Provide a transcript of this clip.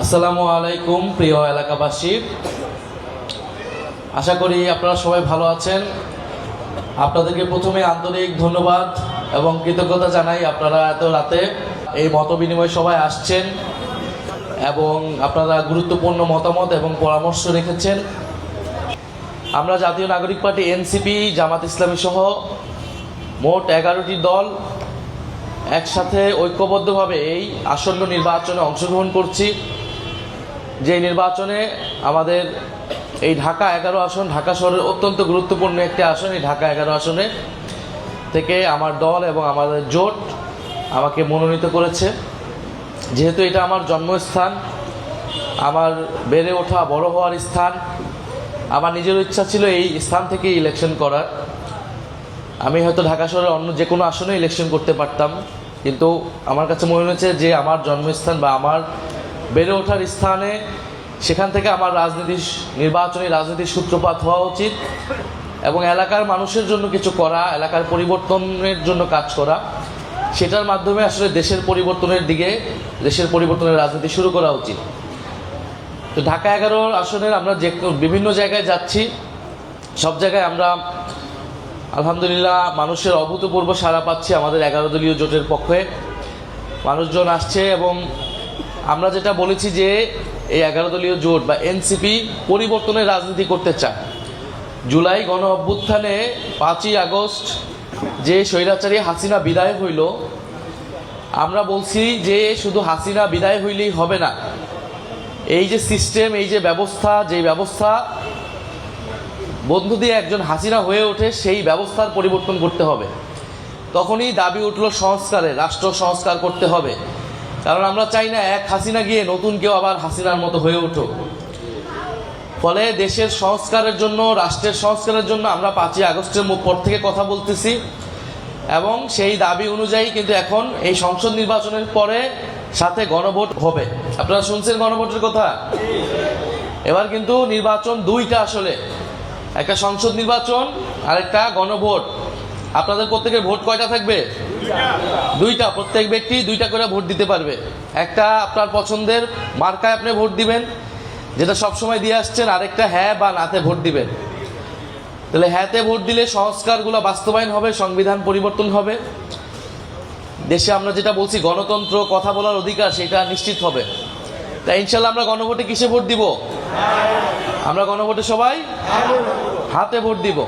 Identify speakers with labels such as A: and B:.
A: আসসালামু আলাইকুম প্রিয় এলাকাবাসী, আশা করি আপনারা সবাই ভালো আছেন। আপনাদেরকে প্রথমে আন্তরিক ধন্যবাদ এবং কৃতজ্ঞতা জানাই, আপনারা এত রাতে এই মতবিনিময় সভায় আসছেন এবং আপনারা গুরুত্বপূর্ণ মতামত এবং পরামর্শ রেখেছেন। আমরা জাতীয় নাগরিক পার্টি এনসিপি, জামাত ইসলামী সহ মোট 11টি দল একসাথে ঐক্যবদ্ধভাবে এই আসন্ন নির্বাচনে অংশগ্রহণ করছি। যে নির্বাচনে আমাদের এই ঢাকা 11 আসন, ঢাকা শহরের অত্যন্ত গুরুত্বপূর্ণ একটি আসন। এই ঢাকা 11 আসনে থেকে আমার দল এবং আমাদের জোট আমাকে মনোনীত করেছে। যেহেতু এটা আমার জন্মস্থান, আমার বেড়ে ওঠা বড় হওয়ার স্থান, আমার নিজের ইচ্ছা ছিল এই স্থান থেকে ইলেকশন করার। আমি হয়তো ঢাকা শহরের অন্য যে কোনো আসনে ইলেকশন করতে পারতাম, কিন্তু আমার কাছে মনে হয়েছে যে আমার জন্মস্থান বা আমার বেড়ে ওঠার স্থানে, সেখান থেকে আমার নির্বাচনী রাজনীতির সূত্রপাত হওয়া উচিত এবং এলাকার মানুষের জন্য কিছু করা, এলাকার পরিবর্তনের জন্য কাজ করা, সেটার মাধ্যমে আসলে দেশের পরিবর্তনের রাজনীতি শুরু করা উচিত। তো ঢাকা 11 আসনের আমরা বিভিন্ন জায়গায় যাচ্ছি, সব জায়গায় আমরা আলহামদুলিল্লাহ মানুষের অভূতপূর্ব সাড়া পাচ্ছি। আমাদের 11 দলীয় জোটের পক্ষে মানুষজন আসছে এবং আমরা যেটা বলেছি যে এই 11 দলীয় জোট বা এনসিপি পরিবর্তনের রাজনীতি করতে চায়। জুলাই গণ অভ্যুত্থানে 5ই আগস্ট যে স্বৈরাচারী হাসিনা বিদায় হইল, আমরা বলছি যে শুধু হাসিনা বিদায় হইলেই হবে না, এই যে সিস্টেম, এই যে ব্যবস্থা, যেই ব্যবস্থা বন্ধু দিয়ে একজন হাসিনা হয়ে ওঠে, সেই ব্যবস্থার পরিবর্তন করতে হবে। তখনই দাবি উঠল সংস্কারে, রাষ্ট্র সংস্কার করতে হবে। কারণ আমরা চাই না এক হাসিনা গিয়ে নতুন কেউ আবার হাসিনার মতো হয়ে উঠুক। ফলে দেশের সংস্কারের জন্য, রাষ্ট্রের সংস্কারের জন্য আমরা 5ই আগস্টের পর থেকে কথা বলতেছি এবং সেই দাবি অনুযায়ী কিন্তু এখন এই সংসদ নির্বাচনের পরে সাথে গণভোট হবে। আপনারা শুনছেন গণভোটের কথা? এবার কিন্তু নির্বাচন দুইটা, আসলে একটা সংসদ নির্বাচন আর একটা গণভোট। আপনাদের প্রত্যেকের ভোট কয়টা থাকবে? দুইটা। প্রত্যেক ব্যক্তি 2টা করে ভোট দিতে পারবে। একটা আপনার পছন্দের মার্কায় আপনি ভোট দিবেন, যেটা সবসময় দিয়ে আসছেন, আরেকটা হ্যাঁ বা নাতে ভোট দিবেন। তাহলে হ্যাঁতে ভোট দিলে সংস্কারগুলো বাস্তবায়ন হবে, সংবিধান পরিবর্তন হবে, দেশে আমরা যেটা বলছি গণতন্ত্র, কথা বলার অধিকার, সেটা নিশ্চিত হবে। তাই ইনশাল্লাহ আমরা গণভোটে কিসে ভোট দিব? আমরা গণভোটে সবাই হাতে ভোট দিব।